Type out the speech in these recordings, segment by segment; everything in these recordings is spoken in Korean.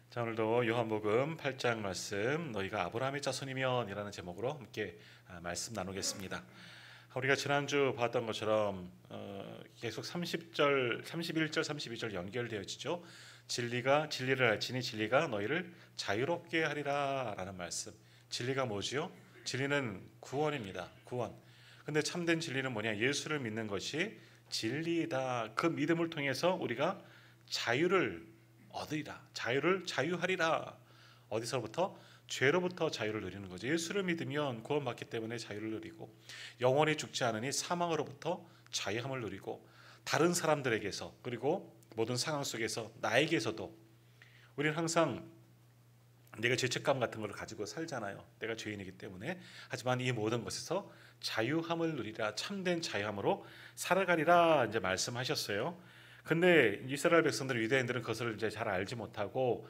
자, 오늘도 요한복음 8장 말씀 너희가 아브라함의 자손이면 이라는 제목으로 함께 말씀 나누겠습니다. 우리가 지난주 봤던 것처럼 계속 30절, 31절, 32절 연결되어지죠. 진리를 알지니 진리가 너희를 자유롭게 하리라 라는 말씀. 진리가 뭐지요? 진리는 구원입니다. 구원. 근데 참된 진리는 뭐냐? 예수를 믿는 것이 진리이다. 그 믿음을 통해서 우리가 자유를 얻으리라. 자유하리라. 어디서부터? 죄로부터 자유를 누리는 거죠. 예수를 믿으면 구원받기 때문에 자유를 누리고, 영원히 죽지 않으니 사망으로부터 자유함을 누리고, 다른 사람들에게서, 그리고 모든 상황 속에서 나에게서도 우리는 항상 내가 죄책감 같은 걸 가지고 살잖아요. 내가 죄인이기 때문에. 하지만 이 모든 것에서 자유함을 누리라. 참된 자유함으로 살아가리라 이제 말씀하셨어요. 근데 이스라엘 백성들, 유대인들은 그것을 이제 잘 알지 못하고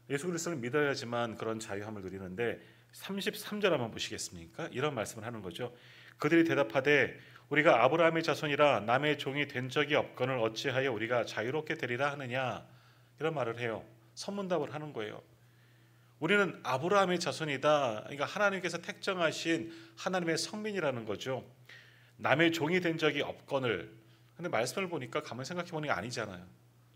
예수 그리스도를 믿어야지만 그런 자유함을 누리는데, 33절 한번 보시겠습니까? 이런 말씀을 하는 거죠. 그들이 대답하되 우리가 아브라함의 자손이라 남의 종이 된 적이 없거늘 어찌하여 우리가 자유롭게 되리라 하느냐, 이런 말을 해요. 선문답을 하는 거예요. 우리는 아브라함의 자손이다. 그러니까 하나님께서 택정하신 하나님의 성민이라는 거죠. 남의 종이 된 적이 없거늘. 근데 말씀을 보니까 가만히 생각해 보니 아니잖아요.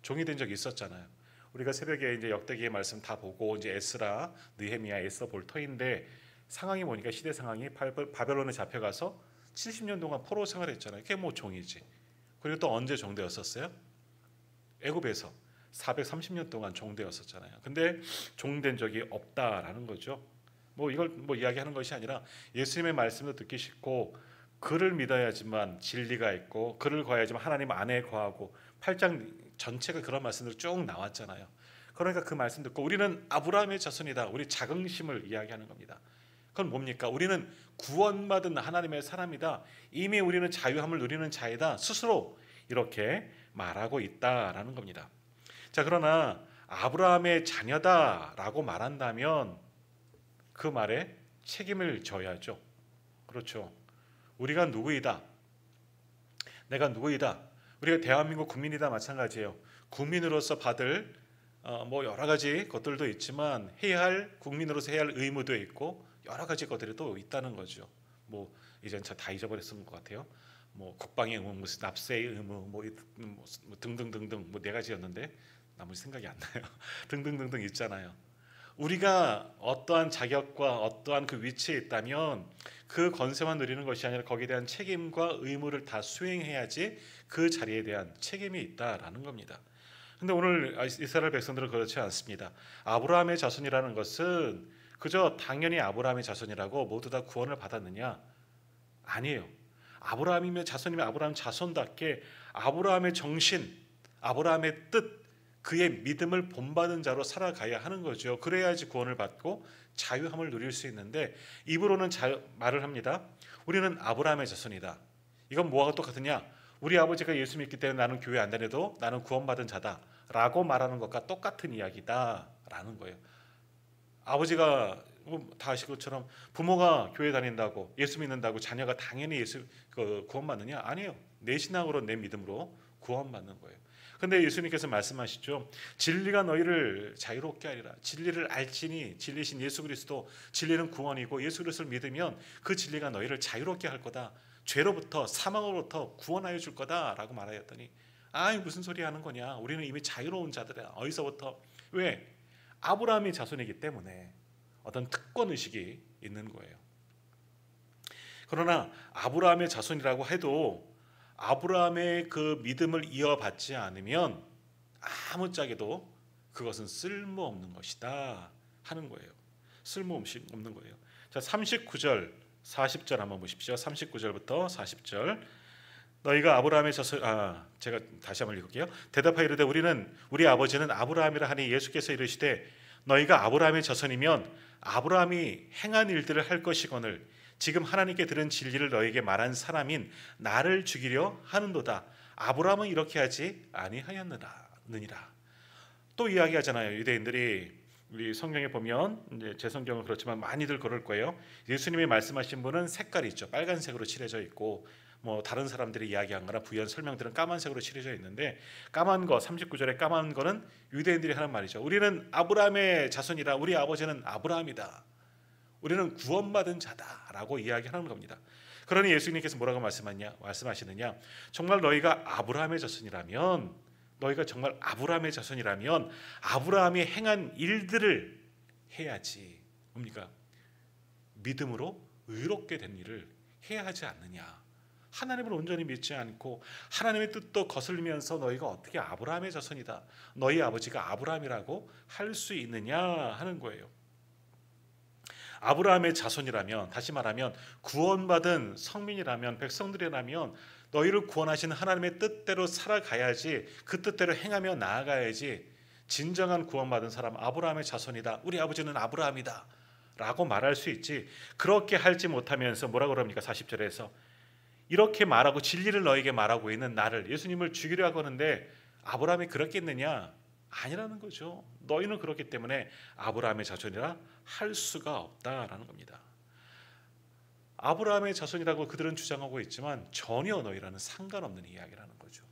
종이 된 적이 있었잖아요. 우리가 새벽에 이제 역대기의 말씀 다 보고 이제 에스라, 느헤미야, 에스더 볼 터인데, 상황이 뭐니까 시대 상황이 바벨론에 잡혀가서 70년 동안 포로 생활했잖아요. 그게 뭐 종이지. 그리고 또 언제 종되었었어요? 애굽에서 430년 동안 종되었었잖아요. 근데 종된 적이 없다라는 거죠. 뭐 이걸 뭐 이야기하는 것이 아니라 예수님의 말씀도 듣기 싫고, 그를 믿어야지만 진리가 있고, 그를 구해야지만 하나님 안에 거하고, 8장 전체가 그런 말씀으로 쭉 나왔잖아요. 그러니까 그 말씀 듣고 우리는 아브라함의 자손이다. 우리 자긍심을 이야기하는 겁니다. 그건 뭡니까? 우리는 구원받은 하나님의 사람이다. 이미 우리는 자유함을 누리는 자이다. 스스로 이렇게 말하고 있다라는 겁니다. 자, 그러나 아브라함의 자녀다라고 말한다면 그 말에 책임을 져야죠. 그렇죠. 우리가 누구이다. 내가 누구이다. 우리가 대한민국 국민이다 마찬가지예요. 국민으로서 받을 뭐 여러 가지 것들도 있지만 국민으로서 해야 할 의무도 있고 여러 가지 것들이 또 있다는 거죠. 뭐 이젠 다 잊어버렸을 것 같아요. 뭐 국방의 의무, 무슨 납세의 의무, 뭐 등등등등 뭐 네 가지였는데 나머지 생각이 안 나요. 등등등등 있잖아요. 우리가 어떠한 자격과 어떠한 그 위치에 있다면 그 권세만 누리는 것이 아니라 거기에 대한 책임과 의무를 다 수행해야지 그 자리에 대한 책임이 있다라는 겁니다. 근데 오늘 이스라엘 백성들은 그렇지 않습니다. 아브라함의 자손이라는 것은 그저 당연히 아브라함의 자손이라고 모두 다 구원을 받았느냐? 아니에요. 아브라함이면 자손이면 아브라함 자손답게 아브라함의 정신, 아브라함의 뜻, 그의 믿음을 본받은 자로 살아가야 하는 거죠. 그래야지 구원을 받고 자유함을 누릴 수 있는데, 입으로는 말을 합니다. 우리는 아브라함의 자손이다. 이건 뭐하고 똑같으냐? 우리 아버지가 예수 믿기 때문에 나는 교회 안 다녀도 나는 구원받은 자다 라고 말하는 것과 똑같은 이야기다 라는 거예요. 아버지가 다 아실 것처럼 부모가 교회 다닌다고, 예수 믿는다고 자녀가 당연히 예수 구원받느냐? 아니에요. 내 신앙으로, 내 믿음으로 구원받는 거예요. 근데 예수님께서 말씀하시죠. 진리가 너희를 자유롭게 하리라. 진리를 알지니, 진리신 예수 그리스도, 진리는 구원이고 예수 그리스도를 믿으면 그 진리가 너희를 자유롭게 할 거다. 죄로부터, 사망으로부터 구원하여 줄 거다라고 말하였더니, 무슨 소리 하는 거냐? 우리는 이미 자유로운 자들이야. 어디서부터? 왜? 아브라함이 자손이기 때문에 어떤 특권 의식이 있는 거예요. 그러나 아브라함의 자손이라고 해도 아브라함의 그 믿음을 이어받지 않으면 아무짝에도 그것은 쓸모없는 것이다 하는 거예요. 쓸모없는 거예요. 자, 39절, 40절 한번 보십시오. 39절부터 40절. 너희가 아브라함의 자손, 제가 다시 한번 읽을게요. 대답하여 이르되 우리 아버지는 아브라함이라 하니 예수께서 이르시되 너희가 아브라함의 자손이면 아브라함이 행한 일들을 할 것이거늘 지금 하나님께 들은 진리를 너에게 말한 사람인 나를 죽이려 하는도다. 아브라함은 이렇게 하지 아니하였느니라. 또 이야기하잖아요. 유대인들이 우리 성경에 보면, 이제 제 성경은 그렇지만 많이들 그럴 거예요. 예수님이 말씀하신 분은 색깔이 있죠. 빨간색으로 칠해져 있고 뭐 다른 사람들이 이야기한 거나 부연 설명들은 까만색으로 칠해져 있는데, 까만 거 39절에 까만 거는 유대인들이 하는 말이죠. 우리는 아브라함의 자손이라, 우리 아버지는 아브라함이다, 우리는 구원받은 자다라고 이야기하는 겁니다. 그러니 예수님께서 뭐라고 말씀하시느냐? 정말 너희가 아브라함의 자손이라면, 너희가 정말 아브라함의 자손이라면 아브라함이 행한 일들을 해야지. 뭡니까? 믿음으로 의롭게 된 일을 해야 하지 않느냐. 하나님을 온전히 믿지 않고 하나님의 뜻도 거슬리면서 너희가 어떻게 아브라함의 자손이다, 너희 아버지가 아브라함이라고 할 수 있느냐 하는 거예요. 아브라함의 자손이라면, 다시 말하면 구원받은 성민이라면, 백성들이라면 너희를 구원하신 하나님의 뜻대로 살아가야지, 그 뜻대로 행하며 나아가야지 진정한 구원받은 사람, 아브라함의 자손이다, 우리 아버지는 아브라함이다 라고 말할 수 있지, 그렇게 할지 못하면서 뭐라고 그럽니까? 40절에서 이렇게 말하고 진리를 너에게 말하고 있는 나를, 예수님을 죽이려 하고 하는데 아브라함이 그렇겠느냐? 아니라는 거죠. 너희는 그렇기 때문에 아브라함의 자손이라 할 수가 없다라는 겁니다. 아브라함의 자손이라고 그들은 주장하고 있지만 전혀 너희라는 상관없는 이야기라는 거죠.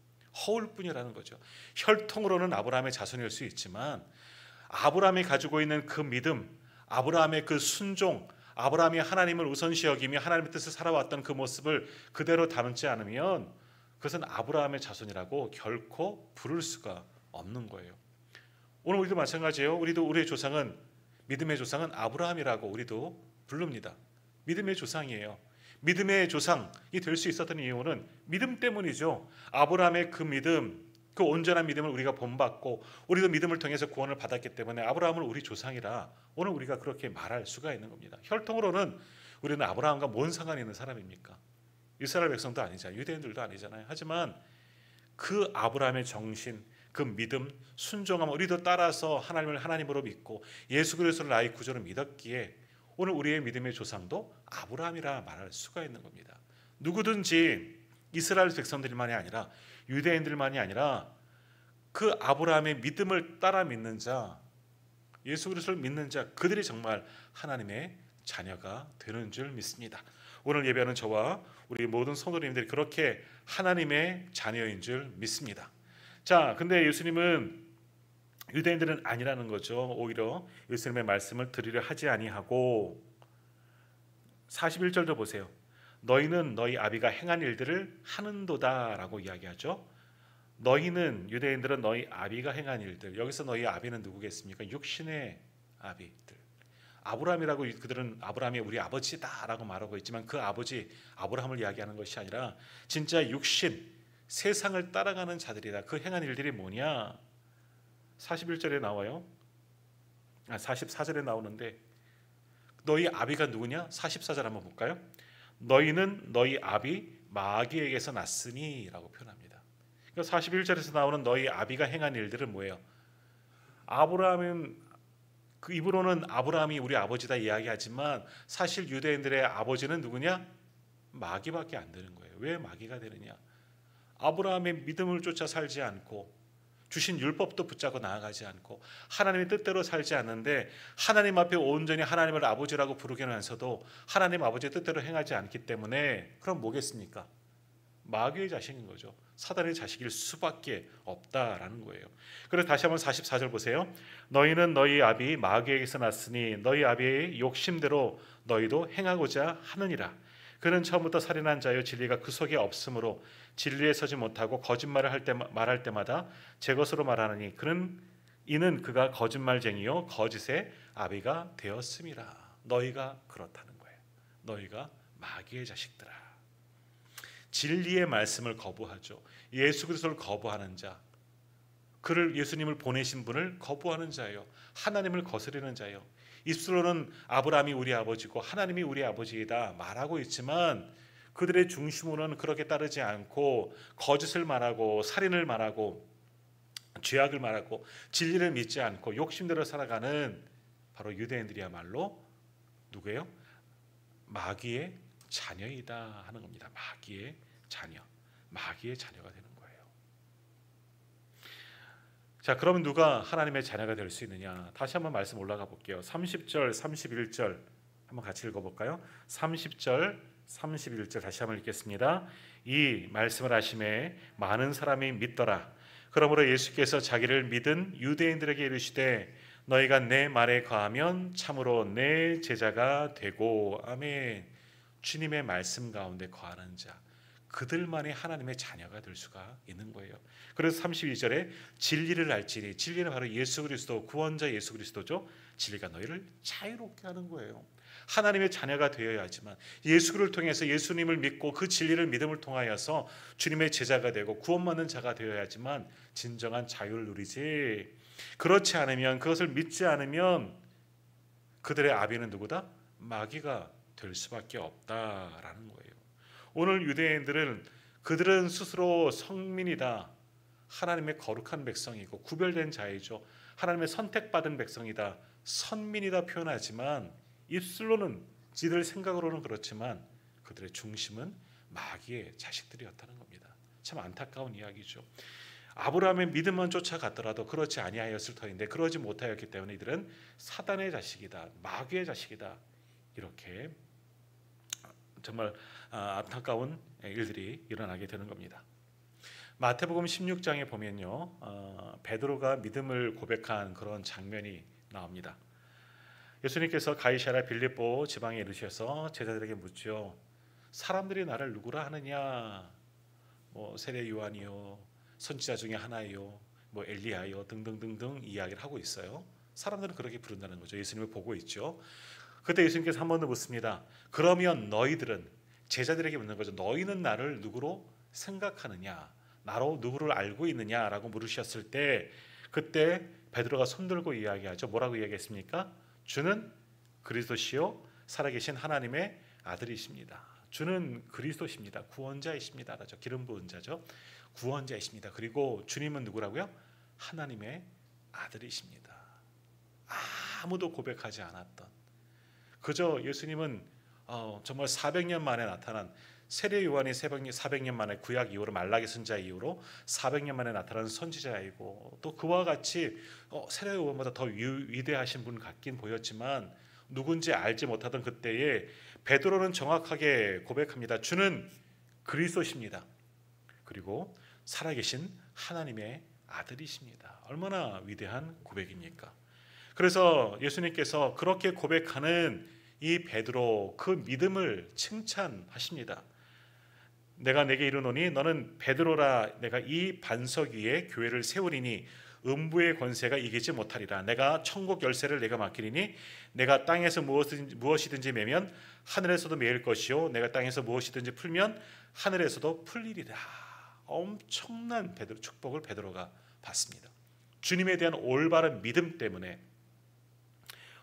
허울뿐이라는 거죠. 혈통으로는 아브라함의 자손일 수 있지만 아브라함이 가지고 있는 그 믿음, 아브라함의 그 순종, 아브라함이 하나님을 우선시 여기며 하나님의 뜻을 살아왔던 그 모습을 그대로 담지 않으면 그것은 아브라함의 자손이라고 결코 부를 수가 없는 거예요. 오늘 우리도 마찬가지예요. 우리의 조상은, 믿음의 조상은 아브라함이라고 우리도 부릅니다. 믿음의 조상이에요. 믿음의 조상이 될 수 있었던 이유는 믿음 때문이죠. 아브라함의 그 믿음, 그 온전한 믿음을 우리가 본받고 우리도 믿음을 통해서 구원을 받았기 때문에 아브라함을 우리 조상이라 오늘 우리가 그렇게 말할 수가 있는 겁니다. 혈통으로는 우리는 아브라함과 뭔 상관이 있는 사람입니까? 이스라엘 백성도 아니잖아요. 유대인들도 아니잖아요. 하지만 그 아브라함의 정신, 그 믿음, 순종함, 우리도 따라서 하나님을 하나님으로 믿고 예수 그리스도를 나의 구주로 믿었기에 오늘 우리의 믿음의 조상도 아브라함이라 말할 수가 있는 겁니다. 누구든지 이스라엘 백성들만이 아니라 유대인들만이 아니라 그 아브라함의 믿음을 따라 믿는 자, 예수 그리스도를 믿는 자, 그들이 정말 하나님의 자녀가 되는 줄 믿습니다. 오늘 예배하는 저와 우리 모든 성도님들이 그렇게 하나님의 자녀인 줄 믿습니다. 자, 근데 예수님은 유대인들은 아니라는 거죠. 오히려 예수님의 말씀을 들으려 하지 아니하고 41절도 보세요. 너희는 너희 아비가 행한 일들을 하는도다 라고 이야기하죠. 너희는, 유대인들은 너희 아비가 행한 일들, 여기서 너희 아비는 누구겠습니까? 육신의 아비들. 아브라함이라고, 그들은 아브라함이 우리 아버지다 라고 말하고 있지만 그 아버지 아브라함을 이야기하는 것이 아니라 진짜 육신, 세상을 따라가는 자들이다. 그 행한 일들이 뭐냐? 41절에 나와요. 44절에 나오는데 너희 아비가 누구냐? 44절 한번 볼까요? 너희는 너희 아비 마귀에게서 났으니 라고 표현합니다. 그러니까 41절에서 나오는 너희 아비가 행한 일들은 뭐예요? 아브라함은, 그 입으로는 아브라함이 우리 아버지다 이야기하지만 사실 유대인들의 아버지는 누구냐? 마귀밖에 안 되는 거예요. 왜 마귀가 되느냐? 아브라함의 믿음을 쫓아 살지 않고 주신 율법도 붙잡고 나아가지 않고 하나님의 뜻대로 살지 않는데 하나님 앞에 온전히 하나님을 아버지라고 부르면서도 하나님 아버지의 뜻대로 행하지 않기 때문에 그럼 뭐겠습니까? 마귀의 자식인 거죠. 사단의 자식일 수밖에 없다라는 거예요. 그래서 다시 한번 44절 보세요. 너희는 너희 아비 마귀에게서 났으니 너희 아비의 욕심대로 너희도 행하고자 하느니라. 그는 처음부터 살인한 자요 진리가 그 속에 없으므로 진리에 서지 못하고 거짓말을 말할 때마다 제 것으로 말하느니 이는 그가 거짓말쟁이요 거짓의 아비가 되었음이라. 너희가 그렇다는 거예요. 너희가 마귀의 자식들아. 진리의 말씀을 거부하죠. 예수 그리스도를 거부하는 자, 그를, 예수님을 보내신 분을 거부하는 자예요. 하나님을 거스르는 자예요. 입술로는 아브라함이 우리 아버지고 하나님이 우리 아버지이다 말하고 있지만 그들의 중심으로는 그렇게 따르지 않고 거짓을 말하고 살인을 말하고 죄악을 말하고 진리를 믿지 않고 욕심대로 살아가는 바로 유대인들이야말로 누구예요? 마귀의 자녀이다 하는 겁니다. 마귀의 자녀, 마귀의 자녀가 되는 거예요. 자, 그러면 누가 하나님의 자녀가 될 수 있느냐? 다시 한번 말씀 올라가 볼게요. 30절, 31절 한번 같이 읽어볼까요? 30절, 31절 다시 한번 읽겠습니다. 이 말씀을 하심에 많은 사람이 믿더라. 그러므로 예수께서 자기를 믿은 유대인들에게 이르시되 너희가 내 말에 거하면 참으로 내 제자가 되고. 아멘. 주님의 말씀 가운데 거하는 자, 그들만이 하나님의 자녀가 될 수가 있는 거예요. 그래서 32절에 진리를 알지니, 진리는 바로 예수 그리스도, 구원자 예수 그리스도죠. 진리가 너희를 자유롭게 하는 거예요. 하나님의 자녀가 되어야지만, 예수를 통해서 예수님을 믿고 그 진리를 믿음을 통하여서 주님의 제자가 되고 구원받는 자가 되어야지만 진정한 자유를 누리지, 그렇지 않으면, 그것을 믿지 않으면 그들의 아비는 누구다? 마귀가 될 수밖에 없다라는 거예요. 오늘 유대인들은, 그들은 스스로 성민이다, 하나님의 거룩한 백성이고 구별된 자이죠, 하나님의 선택받은 백성이다, 선민이다 표현하지만 입술로는, 지들 생각으로는 그렇지만 그들의 중심은 마귀의 자식들이었다는 겁니다. 참 안타까운 이야기죠. 아브라함의 믿음만 쫓아갔더라도 그렇지 아니하였을 터인데 그러지 못하였기 때문에 이들은 사단의 자식이다, 마귀의 자식이다, 이렇게 정말 안타까운 일들이 일어나게 되는 겁니다. 마태복음 16장에 보면요, 베드로가 믿음을 고백한 그런 장면이 나옵니다. 예수님께서 가이사랴 빌립보 지방에 이르셔서 제자들에게 묻죠. 사람들이 나를 누구라 하느냐? 뭐 세례 요한이요, 선지자 중에 하나요, 뭐 엘리야요, 등등등등 이야기를 하고 있어요. 사람들은 그렇게 부른다는 거죠. 예수님을 보고 있죠. 그때 예수님께서 한 번 더 묻습니다. 그러면 너희들은, 제자들에게 묻는 거죠. 너희는 나를 누구로 생각하느냐? 나로 누구를 알고 있느냐라고 물으셨을 때, 그때 베드로가 손들고 이야기하죠. 뭐라고 이야기했습니까? 주는 그리스도시요 살아계신 하나님의 아들이십니다. 주는 그리스도십니다. 구원자이십니다. 라죠. 기름 부은 자죠. 구원자이십니다. 그리고 주님은 누구라고요? 하나님의 아들이십니다. 아무도 고백하지 않았던, 그저 예수님은 정말 400년 만에 나타난, 세례 요한이 400년 만에 구약 이후로 말라기 선지자 이후로 400년 만에 나타난 선지자이고, 또 그와 같이 세례 요한보다 더 위대하신 분 같긴 보였지만 누군지 알지 못하던 그때에 베드로는 정확하게 고백합니다. 주는 그리스도십니다. 그리고 살아계신 하나님의 아들이십니다. 얼마나 위대한 고백입니까? 그래서 예수님께서 그렇게 고백하는 이 베드로, 그 믿음을 칭찬하십니다. 내가 내게 이르노니 너는 베드로라, 내가 이 반석 위에 교회를 세우리니 음부의 권세가 이기지 못하리라. 내가 천국 열쇠를 내가 맡기리니 내가 땅에서 무엇이든지 매면 하늘에서도 매일 것이요 내가 땅에서 무엇이든지 풀면 하늘에서도 풀리리라. 엄청난 축복을 베드로가 받습니다. 주님에 대한 올바른 믿음 때문에.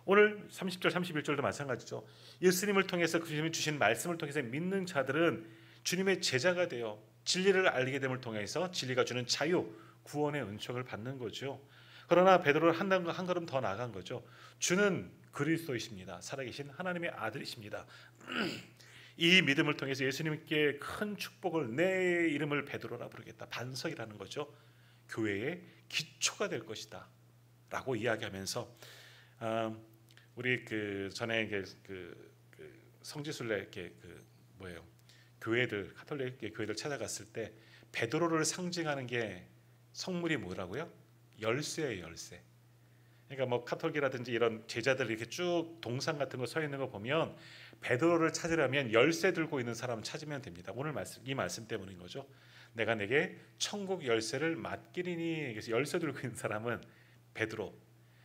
오늘 30절 31절도 마찬가지죠. 예수님을 통해서, 주님이 주신 말씀을 통해서 믿는 자들은 주님의 제자가 되어 진리를 알게 됨을 통해서 진리가 주는 자유, 구원의 은총을 받는 거죠. 그러나 베드로는 한 걸음 더 나아간 거죠. 주는 그리스도이십니다. 살아계신 하나님의 아들이십니다. 이 믿음을 통해서 예수님께 큰 축복을, 내 이름을 베드로라 부르겠다, 반석이라는 거죠. 교회의 기초가 될 것이다 라고 이야기하면서, 우리 전에 성지순례 교회들, 가톨릭 교회들 찾아갔을 때 베드로를 상징하는 게 성물이 뭐라고요? 열쇠예요, 열쇠. 그러니까 뭐 카톨릭이라든지 이런 제자들 이렇게 쭉 동상 같은 거 서 있는 거 보면 베드로를 찾으려면 열쇠 들고 있는 사람 찾으면 됩니다. 오늘 이 말씀 때문인 거죠. 내가 내게 천국 열쇠를 맡기리니. 그래서 열쇠 들고 있는 사람은 베드로.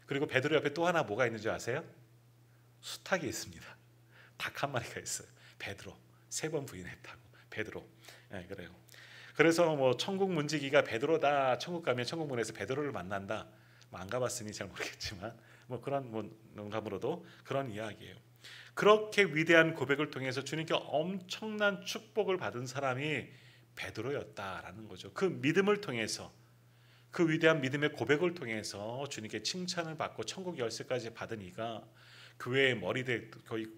그리고 베드로 옆에 또 하나 뭐가 있는지 아세요? 수탉이 있습니다. 닭 한 마리가 있어요. 베드로. 3번 부인했다고. 베드로. 네, 그래요. 그래서 뭐 천국 문지기가 베드로다. 천국 가면 천국문에서 베드로를 만난다. 안 가봤으니 잘 모르겠지만 뭐 그런 농담으로도 그런 이야기예요. 그렇게 위대한 고백을 통해서 주님께 엄청난 축복을 받은 사람이 베드로였다라는 거죠. 그 믿음을 통해서, 그 위대한 믿음의 고백을 통해서 주님께 칭찬을 받고 천국 열쇠까지 받은 이가 교회의 머리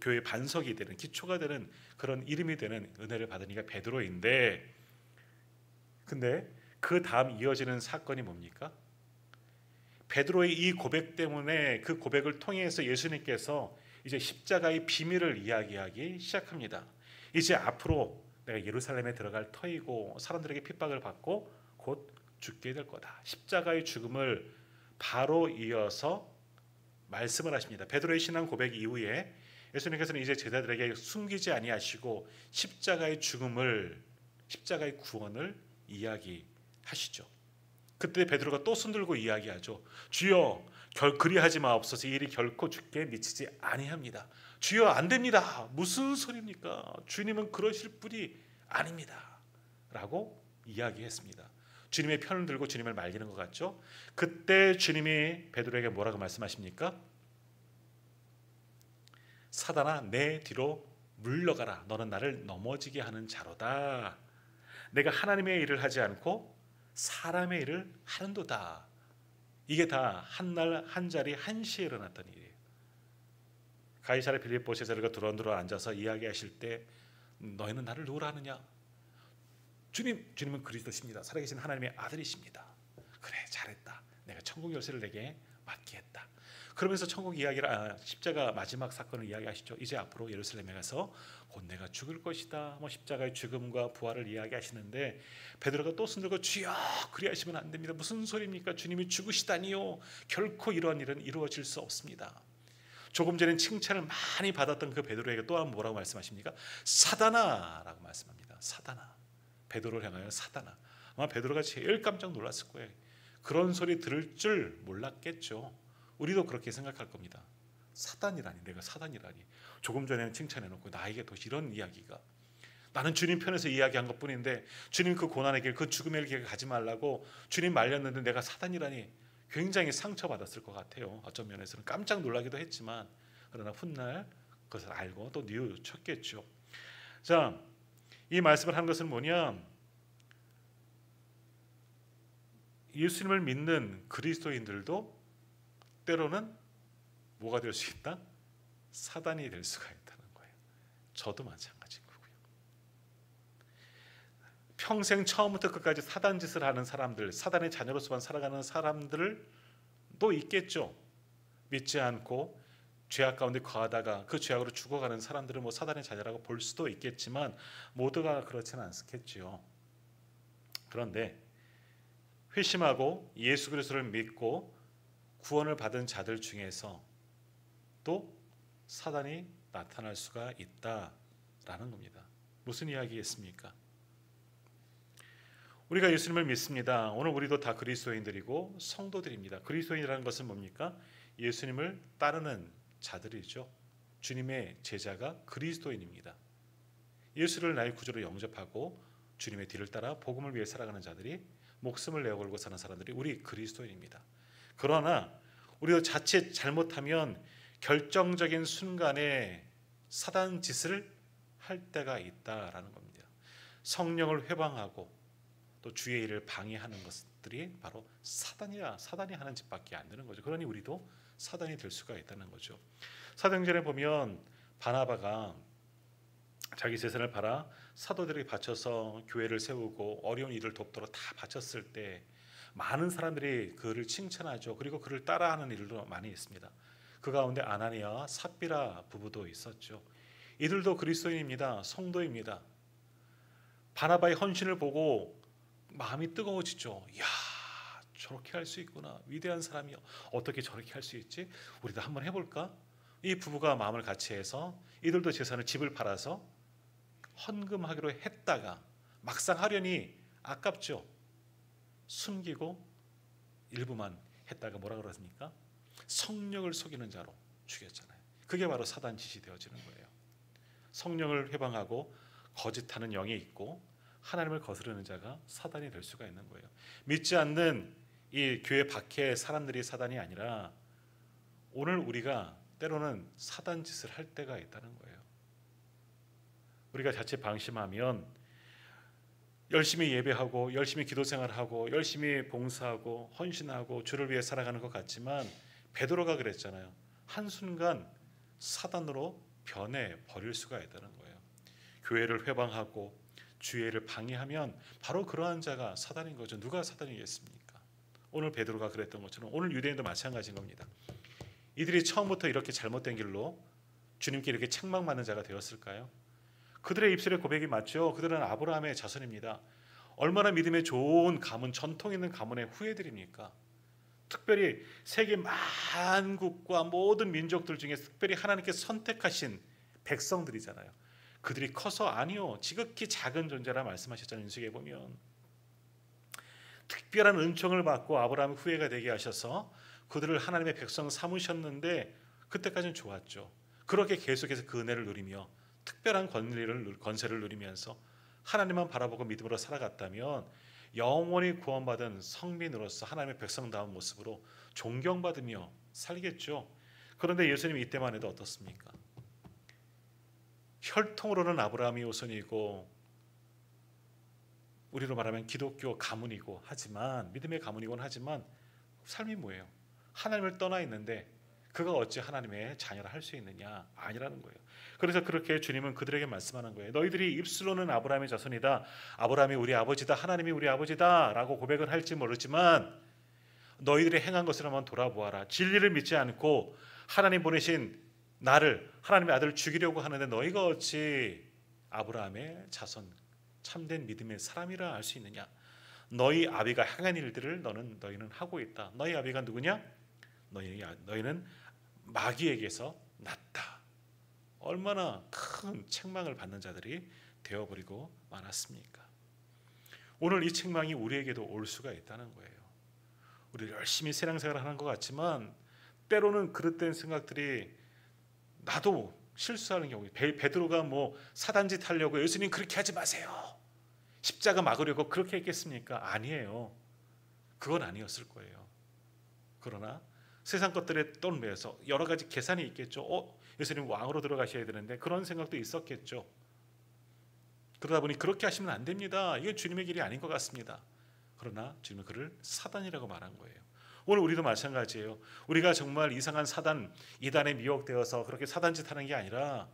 교회의 반석이 되는, 기초가 되는, 그런 이름이 되는 은혜를 받은 이가 베드로인데, 근데 그 다음 이어지는 사건이 뭡니까? 베드로의 이 고백 때문에, 그 고백을 통해서 예수님께서 이제 십자가의 비밀을 이야기하기 시작합니다. 이제 앞으로 내가 예루살렘에 들어갈 터이고 사람들에게 핍박을 받고 곧 죽게 될 거다. 십자가의 죽음을 바로 이어서 말씀을 하십니다. 베드로의 신앙 고백 이후에 예수님께서는 이제 제자들에게 숨기지 아니하시고 십자가의 죽음을, 십자가의 구원을 이야기하시죠. 그때 베드로가 또 손들고 이야기하죠. 주여 그리하지 마옵소서. 이 일이 결코 주께 미치지 아니합니다. 주여 안 됩니다. 무슨 소리입니까? 주님은 그러실 분이 아닙니다. 라고 이야기했습니다. 주님의 편을 들고 주님을 말리는 것 같죠. 그때 주님이 베드로에게 뭐라고 말씀하십니까? 사단아 내 뒤로 물러가라. 너는 나를 넘어지게 하는 자로다. 내가 하나님의 일을 하지 않고 사람의 일을 하는도다. 이게 다 한날 한자리 한시에 일어났던 일이에요. 가이사랴 빌립보 제자들과 두런두런 앉아서 이야기하실 때 너희는 나를 누구라 하느냐? 주님은 그리스도십니다. 살아계신 하나님의 아들이십니다. 그래 잘했다. 내가 천국 열쇠를 내게 맡게 했다. 그러면서 천국 이야기를 십자가 마지막 사건을 이야기하시죠. 이제 앞으로 예루살렘에 가서 곧 내가 죽을 것이다. 십자가의 죽음과 부활을 이야기하시는데 베드로가 또 손들고 주여 그리하시면 안 됩니다. 무슨 소리입니까? 주님이 죽으시다니요. 결코 이러한 일은 이루어질 수 없습니다. 조금 전에 칭찬을 많이 받았던 그 베드로에게 또 한번 뭐라고 말씀하십니까? 사단아 라고 말씀합니다. 사단아. 베드로를 향하여 사단아. 아마 베드로가 제일 깜짝 놀랐을 거예요. 그런 소리 들을 줄 몰랐겠죠. 우리도 그렇게 생각할 겁니다. 사단이라니, 내가 사단이라니. 조금 전에는 칭찬해놓고 나에게 또 이런 이야기가. 나는 주님 편에서 이야기한 것뿐인데 주님 그 고난의 길, 그 죽음의 길 가지 말라고 주님 말렸는데 내가 사단이라니. 굉장히 상처받았을 것 같아요. 어떤 면에서는 깜짝 놀라기도 했지만 그러나 훗날 그것을 알고 또 뉘우쳤겠죠. 자, 이 말씀을 한 것은 뭐냐? 예수님을 믿는 그리스도인들도 때로는 뭐가 될 수 있다? 사단이 될 수가 있다는 거예요. 저도 마찬가지인 거고요. 평생 처음부터 끝까지 사단 짓을 하는 사람들, 사단의 자녀로서만 살아가는 사람들도 있겠죠. 믿지 않고 죄악 가운데 거하다가 그 죄악으로 죽어가는 사람들은 사단의 자녀라고 볼 수도 있겠지만 모두가 그렇지는 않겠지요. 그런데 회심하고 예수 그리스도를 믿고 구원을 받은 자들 중에서 또 사단이 나타날 수가 있다라는 겁니다. 무슨 이야기겠습니까? 우리가 예수님을 믿습니다. 오늘 우리도 다 그리스도인들이고 성도들입니다. 그리스도인이라는 것은 뭡니까? 예수님을 따르는 자들이죠. 주님의 제자가 그리스도인입니다. 예수를 나의 구주로 영접하고 주님의 뒤를 따라 복음을 위해 살아가는 자들이 목숨을 내어 걸고 사는 사람들이 우리 그리스도인입니다. 그러나 우리도 자칫 잘못하면 결정적인 순간에 사단 짓을 할 때가 있다라는 겁니다. 성령을 회방하고 또 주의 일을 방해하는 것들이 바로 사단이 하는 짓밖에 안 되는 거죠. 그러니 우리도 사단이 될 수가 있다는 거죠. 사도행전에 보면 바나바가 자기 재산을 팔아 사도들이 바쳐서 교회를 세우고 어려운 일을 돕도록 다 바쳤을 때 많은 사람들이 그를 칭찬하죠. 그리고 그를 따라하는 일도 많이 있습니다. 그 가운데 아나니아와 삽비라 부부도 있었죠. 이들도 그리스도인입니다. 성도입니다. 바나바의 헌신을 보고 마음이 뜨거워지죠. 이야, 저렇게 할 수 있구나. 위대한 사람이 어떻게 저렇게 할 수 있지? 우리도 한번 해볼까? 이 부부가 마음을 같이 해서 이들도 재산을 집을 팔아서 헌금하기로 했다가 막상 하려니 아깝죠. 숨기고 일부만 했다가 뭐라 그러십니까? 성령을 속이는 자로 죽였잖아요. 그게 바로 사단 짓이 되어지는 거예요. 성령을 회방하고 거짓하는 영이 있고 하나님을 거스르는 자가 사단이 될 수가 있는 거예요. 믿지 않는 이 교회 밖의 사람들이 사단이 아니라 오늘 우리가 때로는 사단 짓을 할 때가 있다는 거예요. 우리가 자칫 방심하면 열심히 예배하고 열심히 기도 생활하고 열심히 봉사하고 헌신하고 주를 위해 살아가는 것 같지만 베드로가 그랬잖아요. 한순간 사단으로 변해 버릴 수가 있다는 거예요. 교회를 회방하고 주의 일을 방해하면 바로 그러한 자가 사단인 거죠. 누가 사단이겠습니까? 오늘 베드로가 그랬던 것처럼 오늘 유대인도 마찬가지인 겁니다. 이들이 처음부터 이렇게 잘못된 길로 주님께 이렇게 책망받는 자가 되었을까요? 그들의 입술의 고백이 맞죠. 그들은 아브라함의 자손입니다. 얼마나 믿음의 좋은 가문, 전통 있는 가문의 후예들입니까? 특별히 세계 만국과 모든 민족들 중에 특별히 하나님께 선택하신 백성들이잖아요. 그들이 커서 아니요, 지극히 작은 존재라 말씀하셨잖아요. 인수기에 보면 특별한 은총을 받고 아브라함의 후예가 되게 하셔서 그들을 하나님의 백성 삼으셨는데 그때까지는 좋았죠. 그렇게 계속해서 그 은혜를 누리며 특별한 권세를 누리면서 하나님만 바라보고 믿음으로 살아갔다면 영원히 구원받은 성민으로서 하나님의 백성다운 모습으로 존경받으며 살겠죠. 그런데 예수님 이때만 해도 어떻습니까? 혈통으로는 아브라함이 우선이고 우리로 말하면 기독교 가문이고 하지만 믿음의 가문이곤 하지만 삶이 뭐예요? 하나님을 떠나 있는데 그가 어찌 하나님의 자녀라 할 수 있느냐? 아니라는 거예요. 그래서 그렇게 주님은 그들에게 말씀하는 거예요. 너희들이 입술로는 아브라함의 자손이다, 아브라함이 우리 아버지다, 하나님이 우리 아버지다 라고 고백은 할지 모르지만 너희들이 행한 것을 한번 돌아보아라. 진리를 믿지 않고 하나님 보내신 나를, 하나님의 아들을 죽이려고 하는데 너희가 어찌 아브라함의 자손, 참된 믿음의 사람이라 할 수 있느냐? 너희 아비가 행한 일들을 너희는 하고 있다. 너희 아비가 누구냐? 너희는 마귀에게서 났다. 얼마나 큰 책망을 받는 자들이 되어버리고 말았습니까? 오늘 이 책망이 우리에게도 올 수가 있다는 거예요. 우리 열심히 신앙생활을 하는 것 같지만 때로는 그릇된 생각들이 나도 실수하는 경우, 베드로가 뭐 사단짓 하려고 예수님 그렇게 하지 마세요, 십자가 막으려고 그렇게 했겠습니까? 아니에요. 그건 아니었을 거예요. 그러나 세상 것들에 떠매여서 여러 가지 계산이 있겠죠. 예수님 왕으로 들어가셔야 되는데 그런 생각도 있었겠죠. 그러다 보니 그렇게 하시면 안 됩니다. 이건 주님의 길이 아닌 것 같습니다. 그러나 주님은 그를 사단이라고 말한 거예요. 오늘 우리도 마찬가지예요. 우리가 정말 이상한 사단, 이단에 미혹되어서 그렇게 사단짓 하는 게 아니라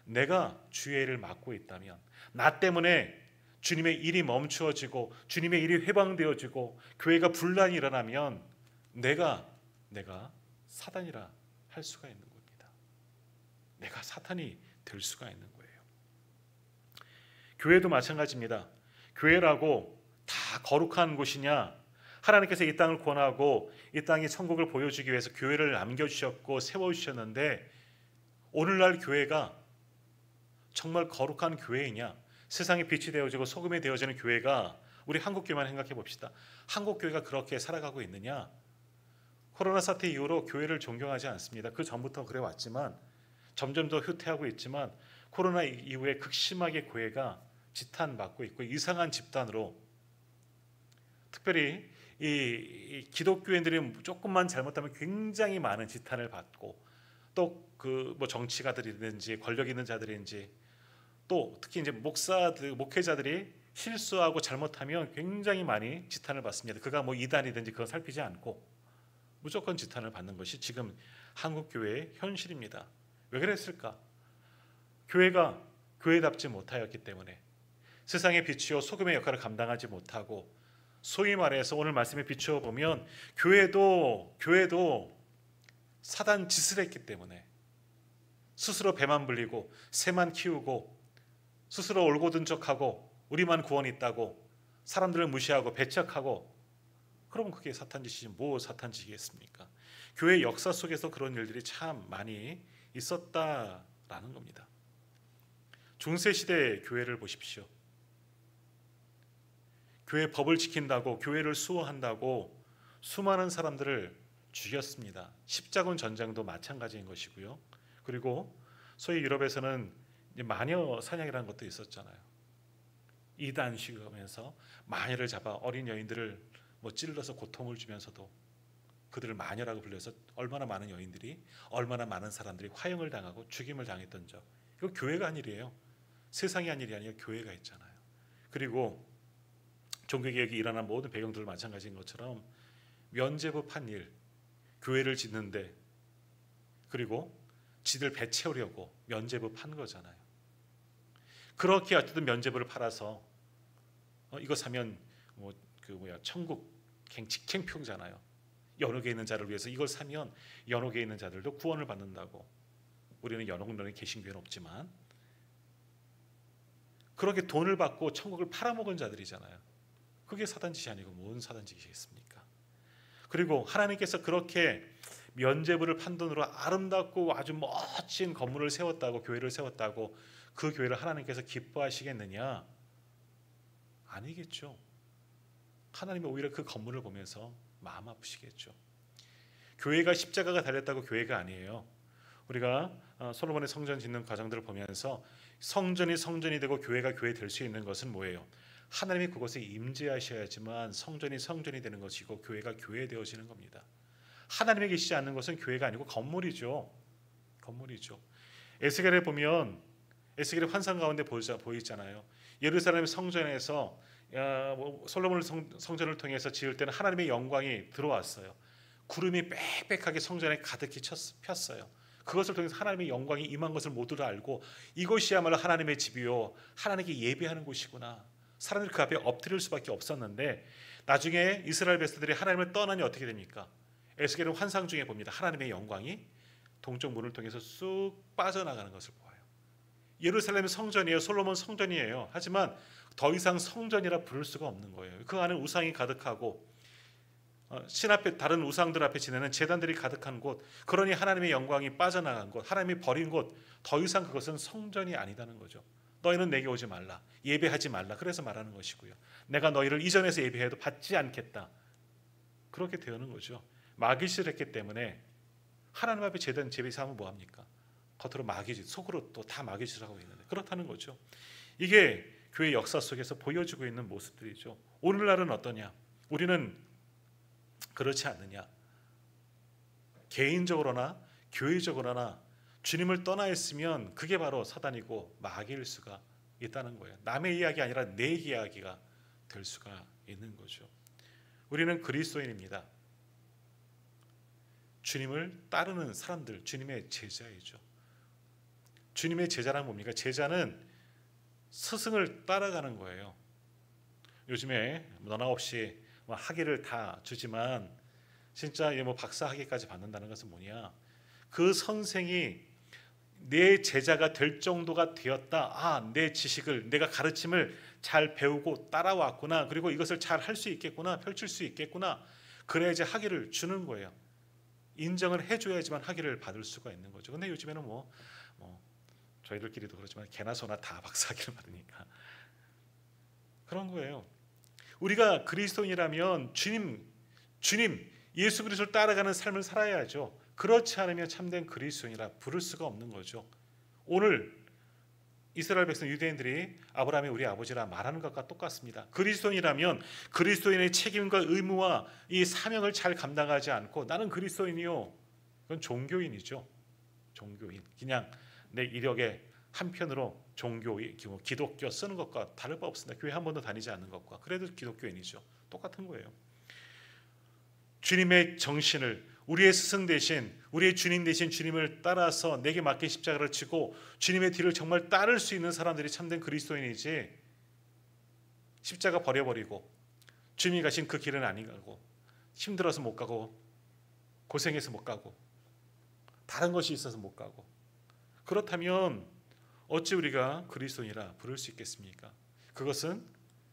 내가 주의 일을 맡고 있다면, 나 때문에 주님의 일이 멈추어지고 주님의 일이 회방되어지고 교회가 분란이 일어나면 내가 사단이라 할 수가 있는 겁니다. 내가 사탄이 될 수가 있는 거예요. 교회도 마찬가지입니다. 교회라고 다 거룩한 곳이냐? 하나님께서 이 땅을 권하고 이 땅의 천국을 보여주기 위해서 교회를 남겨주셨고 세워주셨는데 오늘날 교회가 정말 거룩한 교회이냐? 세상에 빛이 되어지고 소금이 되어지는 교회가 우리 한국교회만 생각해 봅시다. 한국교회가 그렇게 살아가고 있느냐? 코로나 사태 이후로 교회를 존경하지 않습니다. 그 전부터 그래 왔지만 점점 더 후퇴하고 있지만 코로나 이후에 극심하게 교회가 지탄받고 있고 이상한 집단으로, 특별히 이 기독교인들이 조금만 잘못하면 굉장히 많은 지탄을 받고 또 그 뭐 정치가들이든지 권력 있는 자들인지 또 특히 이제 목회자들이 실수하고 잘못하면 굉장히 많이 지탄을 받습니다. 그가 뭐 이단이든지 그건 살피지 않고 무조건 지탄을 받는 것이 지금 한국 교회의 현실입니다. 왜 그랬을까? 교회가 교회답지 못하였기 때문에, 세상의 빛이요 소금의 역할을 감당하지 못하고, 소위 말해서 오늘 말씀에 비추어 보면 교회도 사단 짓을 했기 때문에 스스로 배만 불리고 새만 키우고 스스로 올곧은 척하고 우리만 구원이 있다고 사람들을 무시하고 배척하고, 그럼 그게 사탄 짓이지 뭐 사탄 짓이겠습니까? 교회 역사 속에서 그런 일들이 참 많이 있었다라는 겁니다. 중세시대의 교회를 보십시오. 교회 법을 지킨다고, 교회를 수호한다고 수많은 사람들을 죽였습니다. 십자군 전쟁도 마찬가지인 것이고요. 그리고 소위 유럽에서는 마녀 사냥이라는 것도 있었잖아요. 이단식 하면서 마녀를 잡아 어린 여인들을 뭐 찔러서 고통을 주면서도 그들을 마녀라고 불려서 얼마나 많은 여인들이, 얼마나 많은 사람들이 화형을 당하고 죽임을 당했던 적. 이거 교회가 한 일이에요. 세상이 한 일이 아니라 교회가 있잖아요. 그리고 종교개혁이 일어난 모든 배경들 마찬가지인 것처럼 면죄부 판 일, 교회를 짓는데, 그리고 지들 배 채우려고 면죄부 판 거잖아요. 그렇게 어쨌든 면죄부를 팔아서 이거 사면 천국 직행표잖아요. 연옥에 있는 자를 위해서 이걸 사면 연옥에 있는 자들도 구원을 받는다고. 우리는 연옥론에 개신교회는 없지만 그렇게 돈을 받고 천국을 팔아먹은 자들이잖아요. 그게 사단 짓이 아니고 뭔 사단 짓이겠습니까? 그리고 하나님께서 그렇게 면죄부를 판 돈으로 아름답고 아주 멋진 건물을 세웠다고, 교회를 세웠다고 그 교회를 하나님께서 기뻐하시겠느냐? 아니겠죠. 하나님이 오히려 그 건물을 보면서 마음 아프시겠죠. 교회가 십자가가 달렸다고 교회가 아니에요. 우리가 솔로몬의 성전 짓는 과정들을 보면서 성전이 성전이 되고 교회가 교회 될 수 있는 것은 뭐예요? 하나님이 그곳에 임재하셔야지만 성전이 성전이 되는 것이고 교회가 교회 되어지는 겁니다. 하나님이 계시지 않는 것은 교회가 아니고 건물이죠. 건물이죠. 에스겔을 보면 에스겔의 환상 가운데 보이잖아요. 예루살렘 성전에서 솔로몬 성전을 통해서 지을 때는 하나님의 영광이 들어왔어요. 구름이 빽빽하게 성전에 가득히 폈어요. 그것을 통해서 하나님의 영광이 임한 것을 모두 알고 이곳이야말로 하나님의 집이요 하나님께 예배하는 곳이구나. 사람들이 그 앞에 엎드릴 수밖에 없었는데 나중에 이스라엘 백성들이 하나님을 떠나니 어떻게 됩니까? 에스겔은 환상 중에 봅니다. 하나님의 영광이 동쪽 문을 통해서 쑥 빠져나가는 것을 보아요. 예루살렘 성전이에요. 솔로몬 성전이에요. 하지만 더 이상 성전이라 부를 수가 없는 거예요. 그 안에 우상이 가득하고 신 앞에 다른 우상들 앞에 지내는 제단들이 가득한 곳, 그러니 하나님의 영광이 빠져나간 곳, 하나님이 버린 곳, 더 이상 그것은 성전이 아니다는 거죠. 너희는 내게 오지 말라, 예배하지 말라. 그래서 말하는 것이고요. 내가 너희를 이전에서 예배해도 받지 않겠다. 그렇게 되는 거죠. 마귀짓을 했기 때문에 하나님 앞에 제단 제비삼은 뭐합니까? 겉으로 마귀짓, 속으로 또 다 마귀짓을 하고 있는데 그렇다는 거죠. 이게 교회 역사 속에서 보여지고 있는 모습들이죠. 오늘날은 어떠냐? 우리는 그렇지 않느냐? 개인적으로나 교회적으로나 주님을 떠나 있으면 그게 바로 사단이고 마귀일 수가 있다는 거예요. 남의 이야기 아니라 내 이야기가 될 수가 있는 거죠. 우리는 그리스도인입니다. 주님을 따르는 사람들, 주님의 제자이죠. 주님의 제자란 뭡니까? 제자는 스승을 따라가는 거예요. 요즘에 너나 없이 학위를 다 주지만 진짜 박사 학위까지 받는다는 것은 뭐냐? 그 선생이 내 제자가 될 정도가 되었다. 내 지식을, 내가 가르침을 잘 배우고 따라왔구나. 그리고 이것을 잘 할 수 있겠구나, 펼칠 수 있겠구나. 그래야지 학위를 주는 거예요. 인정을 해줘야지만 학위를 받을 수가 있는 거죠. 근데 요즘에는 저희들끼리도 그렇지만 개나 소나 다 박사 학위를 받으니까 그런 거예요. 우리가 그리스도인이라면 주님 예수 그리스도를 따라가는 삶을 살아야죠. 그렇지 않으면 참된 그리스도인이라 부를 수가 없는 거죠. 오늘 이스라엘 백성 유대인들이 아브라함이 우리 아버지라 말하는 것과 똑같습니다. 그리스도인이라면 그리스도인의 책임과 의무와 이 사명을 잘 감당하지 않고 나는 그리스도인이요, 그건 종교인이죠. 종교인, 그냥 내 이력의 한편으로 기독교 쓰는 것과 다를 바 없습니다. 교회 한 번도 다니지 않는 것과. 그래도 기독교인이죠. 똑같은 거예요. 주님의 정신을, 우리의 스승 대신, 우리의 주님 대신 주님을 따라서 내게 맡긴 십자가를 지고 주님의 뒤를 정말 따를 수 있는 사람들이 참된 그리스도인이지, 십자가 버려버리고 주님이 가신 그 길은 아니 가고 힘들어서 못 가고 고생해서 못 가고 다른 것이 있어서 못 가고, 그렇다면 어찌 우리가 그리스도인이라 부를 수 있겠습니까? 그것은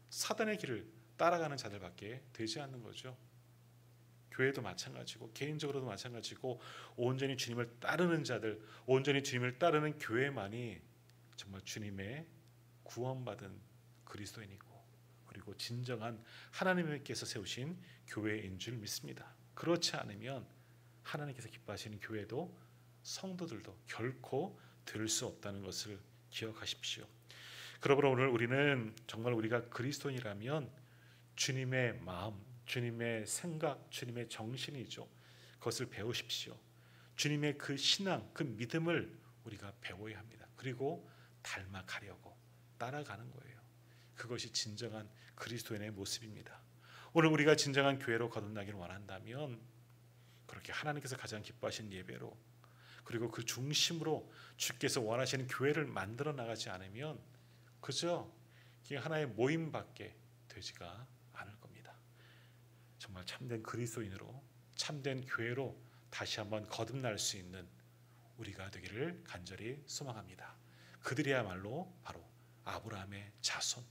사단의 길을 따라가는 자들밖에 되지 않는 거죠. 교회도 마찬가지고 개인적으로도 마찬가지고 온전히 주님을 따르는 자들, 온전히 주님을 따르는 교회만이 정말 주님의 구원받은 그리스도인이고 그리고 진정한 하나님께서 세우신 교회인 줄 믿습니다. 그렇지 않으면 하나님께서 기뻐하시는 교회도 성도들도 결코 들 수 없다는 것을 기억하십시오. 그러므로 오늘 우리는 정말 우리가 그리스도인이라면 주님의 마음, 주님의 생각, 주님의 정신이죠. 그것을 배우십시오. 주님의 그 신앙, 그 믿음을 우리가 배워야 합니다. 그리고 닮아가려고 따라가는 거예요. 그것이 진정한 그리스도인의 모습입니다. 오늘 우리가 진정한 교회로 거듭나기를 원한다면 그렇게 하나님께서 가장 기뻐하시는 예배로, 그리고 그 중심으로 주께서 원하시는 교회를 만들어 나가지 않으면 그저 하나의 모임밖에 되지가 않을 겁니다. 정말 참된 그리스도인으로, 참된 교회로 다시 한번 거듭날 수 있는 우리가 되기를 간절히 소망합니다. 그들이야말로 바로 아브라함의 자손,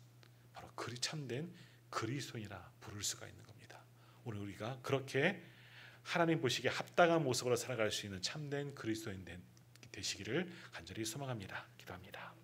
바로 그리 참된 그리스도인이라 부를 수가 있는 겁니다. 오늘 우리가 그렇게 하나님 보시기에 합당한 모습으로 살아갈 수 있는 참된 그리스도인 되시기를 간절히 소망합니다. 기도합니다.